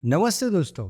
नमस्ते दोस्तों।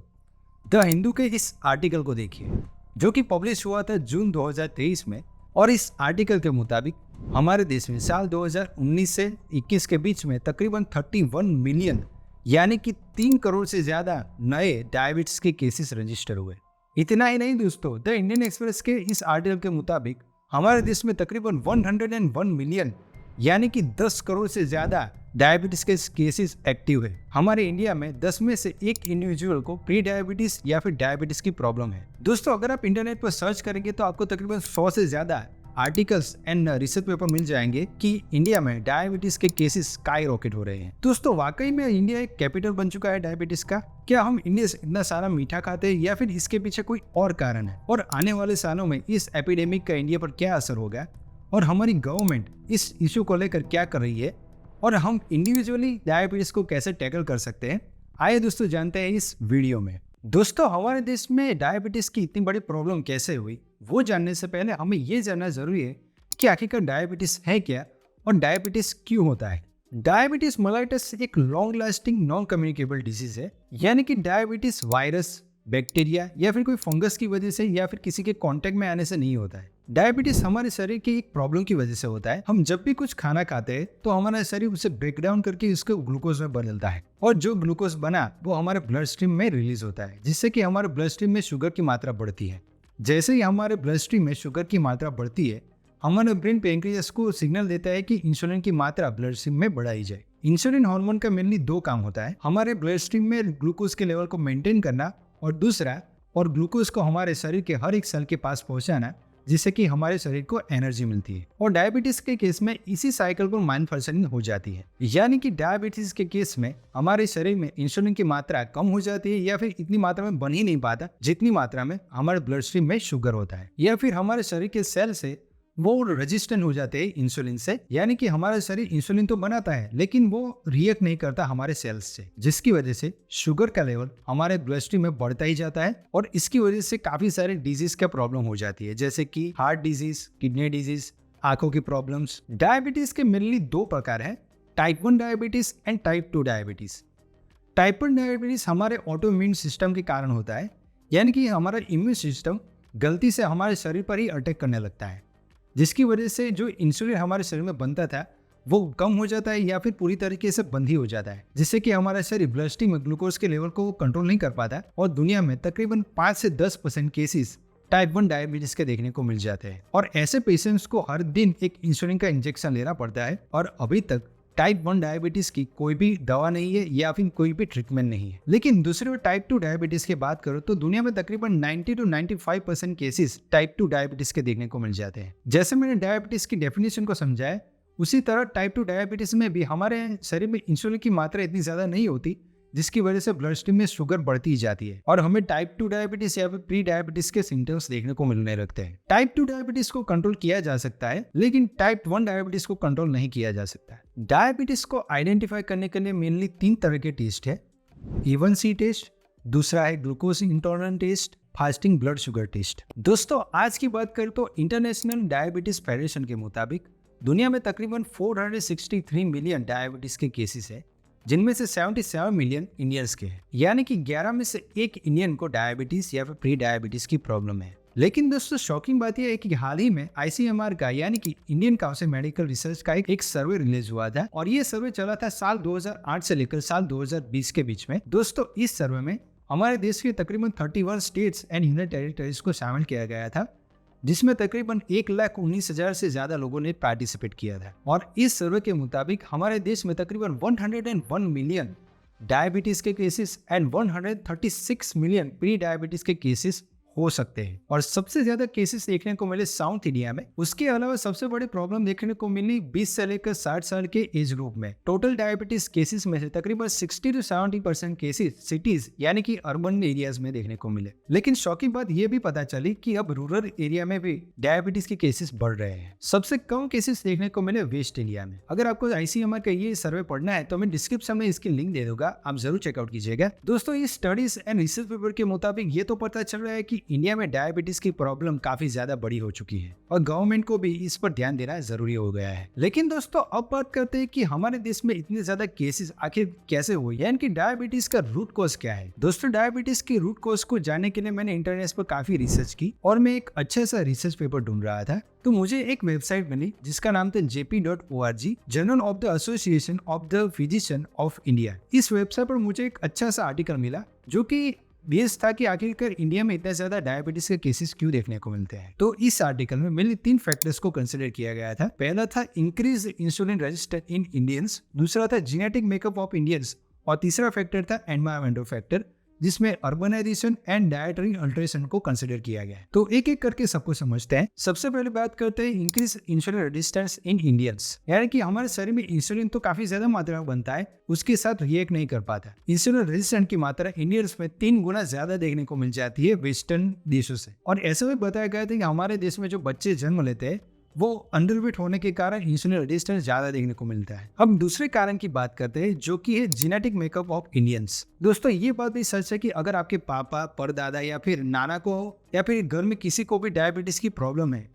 द हिंदू के इस आर्टिकल को देखिए जो कि पब्लिश हुआ था जून 2023 में। और इस आर्टिकल के मुताबिक हमारे देश में साल 2019 से 21 के बीच में तकरीबन 31 मिलियन यानी कि 3 करोड़ से ज़्यादा नए डायबिटीज के केसेस रजिस्टर हुए। इतना ही नहीं दोस्तों, द इंडियन एक्सप्रेस के इस आर्टिकल के मुताबिक हमारे देश में तकरीबन 101 मिलियन यानी कि 10 करोड़ से ज़्यादा डायबिटीज के केसेस एक्टिव है। हमारे इंडिया में 10 में से एक इंडिविजुअल को प्री डायबिटीज या फिर डायबिटीज की प्रॉब्लम है। दोस्तों, अगर आप इंटरनेट पर सर्च करेंगे तो आपको तकरीबन 100 से ज्यादा आर्टिकल्स एंड रिसर्च पेपर मिल जाएंगे कि इंडिया में डायबिटीज के केसेस स्काई रॉकेट हो रहे हैं। दोस्तों, वाकई में इंडिया एक कैपिटल बन चुका है डायबिटीज का। क्या हम इंडिया से इतना सारा मीठा खाते हैं या फिर इसके पीछे कोई और कारण है? और आने वाले सालों में इस एपिडेमिक का इंडिया पर क्या असर होगा और हमारी गवर्नमेंट इस इशू को लेकर क्या कर रही है और हम इंडिविजुअली डायबिटीज को कैसे टैकल कर सकते हैं, आइए दोस्तों जानते हैं इस वीडियो में। दोस्तों, हमारे देश में डायबिटीज की इतनी बड़ी प्रॉब्लम कैसे हुई, वो जानने से पहले हमें ये जानना जरूरी है कि आखिरकार डायबिटीज है क्या और डायबिटीज क्यों होता है। डायबिटीज मेलाइटस एक long lasting non communicable disease है, यानी कि डायबिटीज वायरस, बैक्टीरिया या फिर कोई फंगस की वजह से या फिर किसी के कांटेक्ट में आने से नहीं होता है। डायबिटीज हमारे शरीर की एक प्रॉब्लम की वजह से होता है। हम जब भी कुछ खाना खाते हैं तो हमारा शरीर उसे ब्रेक डाउन करके उसको ग्लूकोज में बदलता है और जो ग्लूकोज बना वो हमारे ब्लड स्ट्रीम में रिलीज होता है, जिससे कि हमारे ब्लड स्ट्रीम में शुगर की मात्रा बढ़ती है। जैसे ही हमारे ब्लड स्ट्रीम में शुगर की मात्रा बढ़ती है, हमारे ब्रेन पेनक्रियास को सिग्नल देता है कि इंसुलिन की मात्रा ब्लड स्ट्रीम में बढ़ाई जाए। इंसुलिन हार्मोन का मेनली 2 काम होता है, हमारे ब्लड स्ट्रीम में ग्लूकोज के लेवल को मेंटेन करना और दूसरा और ग्लूकोज को हमारे शरीर के हर एक सेल के पास पहुंचाना, जिससे कि हमारे शरीर को एनर्जी मिलती है। और डायबिटीज के केस में इसी साइकिल पर मैन्युफैक्चरिंग हो जाती है, यानी कि डायबिटीज के केस में हमारे शरीर में इंसुलिन की मात्रा कम हो जाती है या फिर इतनी मात्रा में बन ही नहीं पाता जितनी मात्रा में हमारे ब्लड स्ट्रीम में शुगर होता है, या फिर हमारे शरीर के सेल से वो रेजिस्टेंट हो जाते हैं इंसुलिन से। यानी कि हमारा शरीर इंसुलिन तो बनाता है लेकिन वो रिएक्ट नहीं करता हमारे सेल्स से, जिसकी वजह से शुगर का लेवल हमारे ब्लड स्ट्रीम में बढ़ता ही जाता है और इसकी वजह से काफी सारे डिजीज का प्रॉब्लम हो जाती है, जैसे कि हार्ट डिजीज, किडनी डिजीज, आंखों की प्रॉब्लम्स। डायबिटीज के मेनली 2 प्रकार है, type 1 diabetes and type 2 diabetes. Type 1 diabetes हमारे ऑटो इम्यून सिस्टम के कारण होता है, यानी कि हमारा इम्यून सिस्टम गलती से हमारे शरीर पर ही अटैक करने लगता है, जिसकी वजह से जो इंसुलिन हमारे शरीर में बनता था वो कम हो जाता है या फिर पूरी तरीके से बंद ही हो जाता है, जिससे कि हमारा शरीर ब्लड स्ट्रीम में ग्लूकोज के लेवल को कंट्रोल नहीं कर पाता। और दुनिया में तकरीबन 5 से 10% केसेस टाइप 1 डायबिटीज के देखने को मिल जाते हैं और ऐसे पेशेंट्स को हर दिन एक इंसुलिन का इंजेक्शन लेना पड़ता है। और अभी तक टाइप 1 डायबिटीज की कोई भी दवा नहीं है या फिर कोई भी ट्रीटमेंट नहीं है। लेकिन दूसरी ओर टाइप 2 डायबिटीज की बात करो तो दुनिया में तकरीबन 90 to 95% केसेस टाइप 2 डायबिटीज के देखने को मिल जाते हैं। जैसे मैंने डायबिटीज की डेफिनेशन को समझाया, उसी तरह टाइप 2 डायबिटीज में भी हमारे शरीर में इंसुलिन की मात्रा इतनी ज्यादा नहीं होती, जिसकी वजह से ब्लड स्ट्रीम में शुगर बढ़ती ही जाती है और हमें टाइप 2 डायबिटीज या फिर प्री डायबिटीज के सिम्टम्स देखने को मिलने लगते हैं। टाइप 2 डायबिटीज को कंट्रोल किया जा सकता है लेकिन टाइप 1 डायबिटीज को कंट्रोल नहीं किया जा सकता है। डायबिटीज को आइडेंटिफाई करने के लिए मेनली 3 तरह के टेस्ट है। A1C टेस्ट, दूसरा है glucose intolerant test, fasting blood sugar test. दोस्तों, आज की बात करें तो इंटरनेशनल डायबिटीज फेडरेशन के मुताबिक दुनिया में तकरीबन 463 मिलियन डायबिटीज के केसेस है, जिनमें से 77 मिलियन इंडियंस के हैं, यानी कि 11 में से 1 इंडियन को डायबिटीज या फिर प्री डायबिटीज की प्रॉब्लम है। लेकिन दोस्तों, शॉकिंग बात यह है कि हाल ही में ICMR का यानी कि इंडियन काउंसिल मेडिकल रिसर्च का एक सर्वे रिलीज हुआ था और ये सर्वे चला था साल 2008 से लेकर साल 2020 के बीच में। दोस्तों, इस सर्वे में हमारे देश के तकरीबन 31 स्टेट्स एंड यूनियन टेरिटरीज को शामिल किया गया था, जिसमें तकरीबन 1,19,000 से ज्यादा लोगों ने पार्टिसिपेट किया था। और इस सर्वे के मुताबिक हमारे देश में तकरीबन 101 मिलियन डायबिटीज के cases and 136 million pre diabetes के केसेस हो सकते हैं और सबसे ज्यादा केसेस देखने को मिले साउथ इंडिया में। उसके अलावा सबसे बड़ी प्रॉब्लम देखने को मिली 20 से लेकर 60 साल के एज ग्रुप में। टोटल डायबिटीज केसेस में से तकरीबन 60 to 70% केसेस सिटीज यानी कि अर्बन एरियाज में देखने को मिले। लेकिन शॉकिंग बात यह भी पता चली कि अब रूरल एरिया में भी डायबिटीज के केसेस बढ़ रहे हैं। सबसे कम केसेस देखने को मिले वेस्ट इंडिया में। अगर आपको ICMR का ये सर्वे पढ़ना है तो मैं डिस्क्रिप्शन में इसकी लिंक दे दूंगा, आप जरूर चेकआउट कीजिएगा। दोस्तों, ये स्टडीज एंड रिसर्च पेपर के मुताबिक ये तो पता चल रहा है कि इंडिया में डायबिटीज की प्रॉब्लम काफी ज्यादा बड़ी हो चुकी है और गवर्नमेंट को भी इस पर ध्यान देना जरूरी हो गया है। लेकिन दोस्तों अब बात करते हैं कि हमारे देश में इतने ज्यादा केसेस आखिर कैसे हुए, यानी कि डायबिटीज का रूट कॉज क्या है। दोस्तों डायबिटीज के रूट कॉज को जानने के लिए मैंने इंटरनेट पर काफी रिसर्च की और मैं एक अच्छा सा रिसर्च पेपर ढूंढ रहा था, तो मुझे एक वेबसाइट मिली जिसका नाम था jp.org, journal of the association of the physician of India. इस वेबसाइट पर मुझे एक अच्छा सा आर्टिकल मिला जो कि बेस था कि आखिरकार इंडिया में इतना ज्यादा डायबिटीज के केसेस क्यों देखने को मिलते हैं। तो इस आर्टिकल में मेनली 3 फैक्टर्स को कंसिडर किया गया था। पहला था increase insulin resistance in Indians, दूसरा था जेनेटिक मेकअप ऑफ इंडियंस और तीसरा फैक्टर था एनवायरमेंटल फैक्टर, जिसमें अर्बनाइजेशन एंड डायटरी अल्टरेशन को कंसिडर किया गया है। तो एक एक करके सबको समझते हैं। सबसे पहले बात करते हैं increase insulin resistance in Indians, यानी कि हमारे शरीर में इंसुलिन तो काफी ज्यादा मात्रा में बनता है, उसके साथ रिएक्ट नहीं कर पाता। इंसुलिन रेजिस्टेंट की मात्रा इंडियंस में 3 गुना ज्यादा देखने को मिल जाती है वेस्टर्न देशों से। और ऐसा भी बताया गया था कि हमारे देश में जो बच्चे जन्म लेते हैं वो अंडरवेट होने के कारण इंसुलिन रेजिस्टेंस ज्यादा देखने को मिलता है। अब दूसरे कारण की बात करते हैं जो कि है जेनेटिक मेकअप ऑफ इंडियंस। दोस्तों ये बात भी सच है कि अगर आपके पापा, परदादा या फिर नाना को या फिर घर में किसी को भी डायबिटीज की प्रॉब्लम है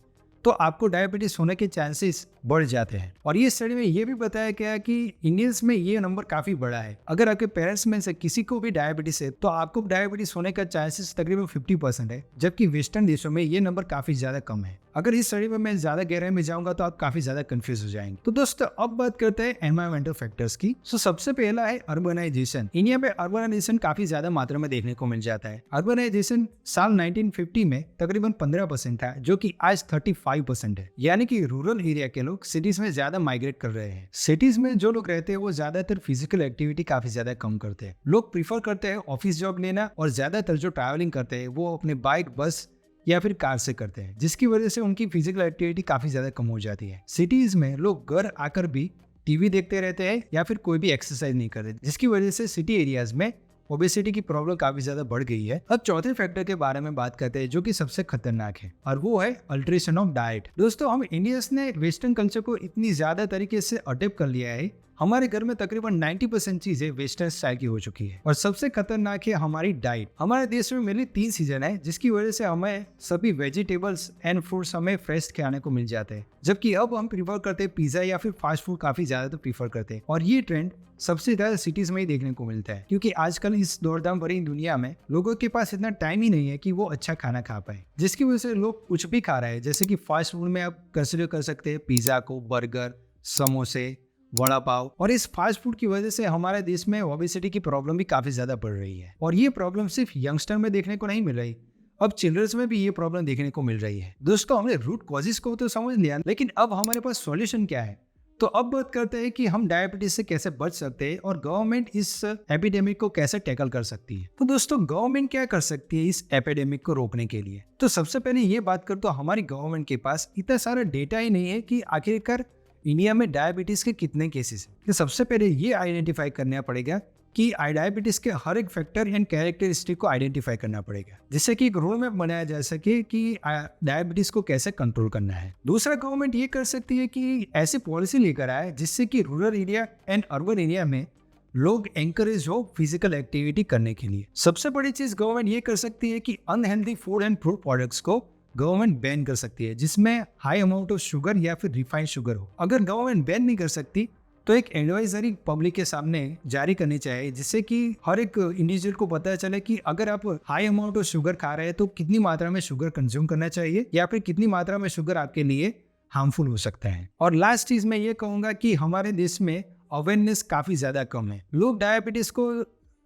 तो आपको डायबिटीज होने के चांसेस बढ़ जाते हैं। और ये स्टडी में ये भी बताया गया कि इंडियंस में ये नंबर काफी बड़ा है। अगर आपके पेरेंट्स में से किसी को भी डायबिटीज है तो आपको डायबिटीज होने का चांसेस तकरीबन 50% है, जबकि वेस्टर्न देशों में ये नंबर काफी ज्यादा कम है। अगर इस स्टडी में मैं ज्यादा गहराई में जाऊंगा तो आप काफी ज्यादा कंफ्यूज हो जाएंगे। तो दोस्तों अब बात करते हैं एनवायरमेंटल फैक्टर्स की। तो सबसे पहला है अर्बनाइजेशन। इंडिया में अर्बनाइजेशन काफी ज्यादा मात्रा में देखने को मिल जाता है। अर्बनाइजेशन साल 1950 में तकरीबन 15% था, जो कि आज 35% है, यानी कि रूरल एरिया के लोग सिटीज में ज्यादा माइग्रेट कर रहे हैं। सिटीज में जो लोग रहते हैं वो ज्यादातर फिजिकल एक्टिविटी काफी ज्यादा कम करते हैं। लोग प्रीफर करते हैं ऑफिस जॉब लेना और ज्यादातर जो ट्रैवलिंग करते हैं वो अपने बाइक, बस या फिर कार से करते हैं, जिसकी वजह से उनकी फिजिकल एक्टिविटी काफी ज्यादा कम हो जाती है। सिटीज में लोग घर आकर भी टीवी देखते रहते हैं या फिर कोई भी एक्सरसाइज नहीं करते, जिसकी वजह से सिटी एरियाज में ओबेसिटी की प्रॉब्लम काफी ज्यादा बढ़ गई है। अब चौथे फैक्टर के बारे में बात करते हैं जो कि सबसे खतरनाक है और वो है अल्टरेशन ऑफ डाइट। दोस्तों हम इंडियंस ने वेस्टर्न कल्चर को इतनी ज्यादा तरीके से अडॉप्ट कर लिया है, हमारे घर में तकरीबन 90% चीजें वेस्टर्न स्टाइल की हो चुकी है। और सबसे खतरनाक है हमारी डाइट। हमारे देश में मेनली 3 सीजन है, जिसकी वजह से हमें सभी वेजिटेबल्स एंड फ्रूट्स हमें फ्रेश खाने को मिल जाते हैं, जबकि अब हम प्रीफर करते हैं पिज्जा या फिर फास्ट फूड काफी ज्यादा तो प्रीफर करते हैं। और ये ट्रेंड सबसे ज्यादा सिटीज में ही देखने को मिलता है, क्योंकि आजकल इस दौड़धाम भरी दुनिया में लोगों के पास इतना टाइम ही नहीं है कि वो अच्छा खाना खा पाए, जिसकी वजह से लोग कुछ भी खा रहे हैं। जैसे कि फास्ट फूड में आप कंसिडर कर सकते हैं पिज्जा को, बर्गर, समोसे, वड़ा पाव। और इस फास्ट फूड की वजह से हमारे देश में ओबेसिटी की प्रॉब्लम भी काफी ज्यादा बढ़ रही है। और ये प्रॉब्लम सिर्फ यंगस्टर में देखने को नहीं मिल रही, अब चिल्ड्रंस में भी ये प्रॉब्लम देखने को मिल रही है। दोस्तों हमने रूट कॉजेस को तो समझ लिया, लेकिन अब हमारे पास सॉल्यूशन क्या है। तो अब बात करते हैं कि हम डायबिटीज से कैसे बच सकते हैं और गवर्नमेंट इस एपिडेमिक को कैसे टैकल कर सकती है। तो दोस्तों गवर्नमेंट क्या कर सकती है इस एपिडेमिक को रोकने के लिए। तो सबसे पहले ये बात कर, तो हमारी गवर्नमेंट के पास इतना सारा डेटा ही नहीं है कि आखिरकार इंडिया में डायबिटीज के कितने केसेस हैं। तो सबसे पहले ये आइडेंटिफाई करना पड़ेगा कि डायबिटीज के हर एक फैक्टर एंड कैरेक्टरिस्टिक को आइडेंटिफाई करना पड़ेगा, जिससे कि एक रोड मैप बनाया जा सके कि डायबिटीज को कैसे कंट्रोल करना है। दूसरा गवर्नमेंट ये कर सकती है कि ऐसी पॉलिसी लेकर आए जिससे कि rural area and urban area में लोग एंकरेज हो फिजिकल एक्टिविटी करने के लिए। सबसे बड़ी चीज गवर्नमेंट ये कर सकती है कि unhealthy food and fruit products को गवर्नमेंट बैन कर सकती है, जिसमें हाई अमाउंट ऑफ शुगर या फिर रिफाइंड शुगर हो। अगर गवर्नमेंट बैन नहीं कर सकती तो एक एडवाइजरी पब्लिक के सामने जारी करनी चाहिए, जिससे कि हर एक इंडिविजुअल को पता चले कि अगर आप हाई अमाउंट ऑफ शुगर खा रहे हैं तो कितनी मात्रा में शुगर कंज्यूम करना चाहिए या फिर कितनी मात्रा में शुगर आपके लिए हार्मफुल हो सकता है। और लास्ट चीज मैं ये कहूंगा कि हमारे देश में अवेयरनेस काफी ज्यादा कम है। लोग डायबिटीज को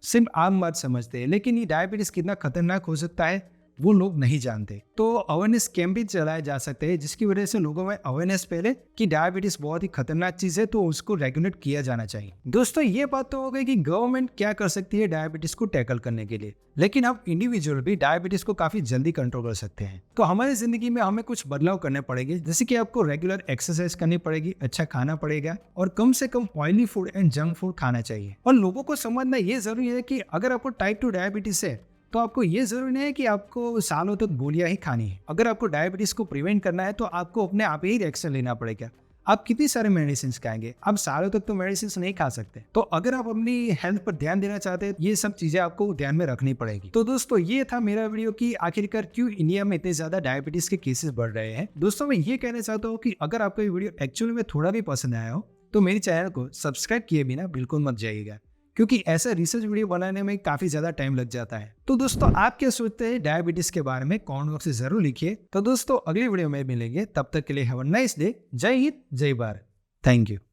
सिर्फ आम बात समझते हैं, लेकिन ये डायबिटीज कितना खतरनाक हो सकता है वो लोग नहीं जानते। तो अवेयरनेस कैंप भी चलाए जा सकते हैं, जिसकी वजह से लोगों में अवेयरनेस फैले कि डायबिटीज बहुत ही खतरनाक चीज है, तो उसको रेगुलेट किया जाना चाहिए। दोस्तों ये बात तो हो गई कि गवर्नमेंट क्या कर सकती है डायबिटीज को टैकल करने के लिए, लेकिन अब इंडिविजुअल भी डायबिटीज को काफी जल्दी कंट्रोल कर सकते हैं। तो हमारी जिंदगी में हमें कुछ बदलाव करने पड़ेंगे, जैसे कि आपको रेगुलर एक्सरसाइज करनी पड़ेगी, अच्छा खाना पड़ेगा और कम से कम oily food and junk food खाना चाहिए। और लोगों को समझना ये जरूरी है कि अगर आपको टाइप 2 डायबिटीज है तो आपको ये जरूरी नहीं है कि आपको सालों तक गोलियां ही खानी है। अगर आपको डायबिटीज को प्रिवेंट करना है तो आपको अपने आप ही एक्शन लेना पड़ेगा। आप कितनी सारे मेडिसिन खाएंगे? आप सालों तक तो मेडिसिन नहीं खा सकते। तो अगर आप अपनी हेल्थ पर ध्यान देना चाहते हैं, ये सब चीजें आपको ध्यान में रखनी पड़ेगी। तो दोस्तों ये था मेरा वीडियो कि आखिरकार क्यों इंडिया में इतने ज्यादा डायबिटीज के केसेस बढ़ रहे हैं। दोस्तों मैं ये कहना चाहता हूँ कि अगर आपको ये वीडियो एक्चुअली में थोड़ा भी पसंद आया हो तो मेरे चैनल को सब्सक्राइब किए बिना बिल्कुल मत जाइएगा, क्योंकि ऐसा रिसर्च वीडियो बनाने में काफी ज्यादा टाइम लग जाता है। तो दोस्तों आप क्या सोचते हैं डायबिटीज के बारे में? कमेंट बॉक्स में जरूर लिखिए। तो दोस्तों अगली वीडियो में मिलेंगे, तब तक के लिए हैव अ नाइस डे। जय हिंद, जय भारत। Thank you.